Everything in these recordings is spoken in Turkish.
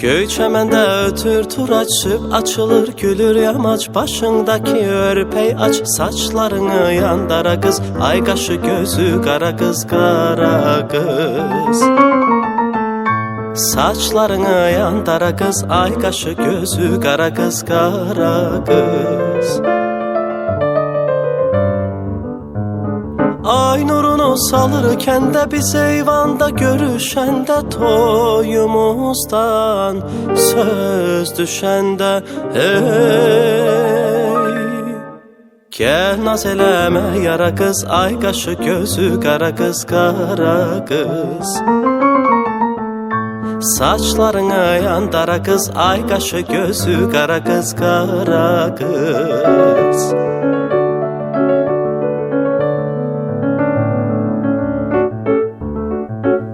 Göy çəməndə ötür tur açıb, açılır gülür yamaç. Başındaki örpey aç, saçlarını yandara kız. Ay qaşı gözü qara kız, qara kız. Saçlarını yandara kız, ay qaşı gözü qara kız, qara kız. Ay nurunu salırken de biz eyvanda görüşende, toyumuzdan söz düşende hey. Gel naz eləmə yara kız, ay qaşı gözü qara kız, qara kız. Saçlarını yandara kız, ay qaşı gözü qara kız, qara kız.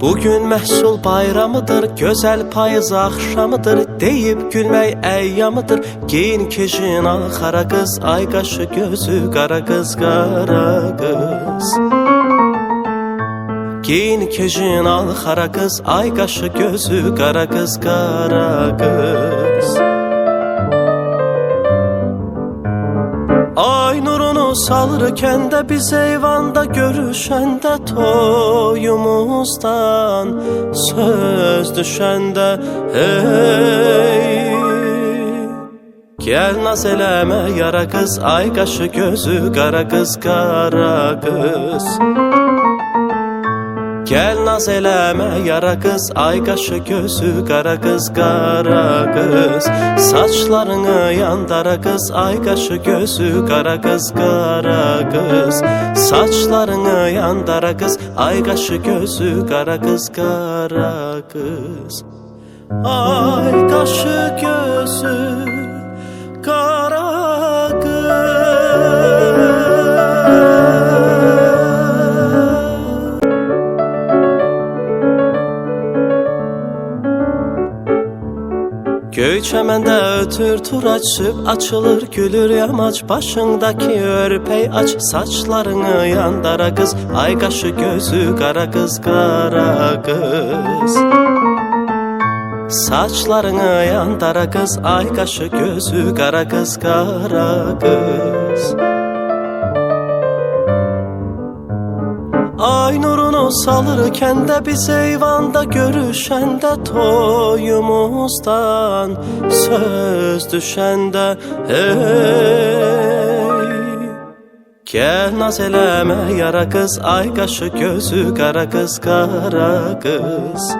Bugün məhsul bayramıdır, gözəl payız axşamıdır. Deyib gülmək əyyamıdır, giyin kejin al xara kız. Ay qaşı gözü qara kız, qara kız. Giyin kejin al xara kız, ay qaşı gözü qara kız, qara kız. Ay nurunu salırken de biz eyvanda görüşende, toyumuzdan söz düşende hey. Gel naz eləmə yara kız, ay qaşı gözü qara kız, qara kız. Gel naz eləmə yara kız, ay qaşı gözü qara kız, qara kız. Saçlarını yandara kız, ay qaşı gözü qara kız, qara kız. Saçlarını yandara kız, ay qaşı gözü qara kız, qara kız. Ay qaşı gözü qara kız. Göy çəməndə ötür tur açıb, açılır gülür yamaç. Başındaki örpey aç, saçlarını yandara kız. Ay qaşı gözü qara kız, qara kız. Saçlarını yandara kız, ay qaşı gözü qara kız, qara kız. Ay nurunu salırken de biz eyvanda görüşende, toyumuzdan söz düşende hey. Gel naz eləmə yara kız, ay qaşı gözü qara kız, qara kız.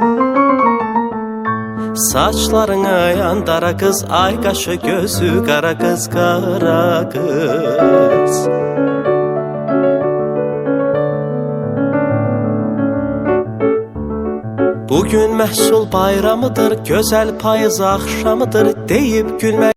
Saçlarını yandara kız, ay qaşı gözü qara kız, qara kız. Bugün məhsul bayramıdır, gözəl payız axşamıdır. Deyib gülmək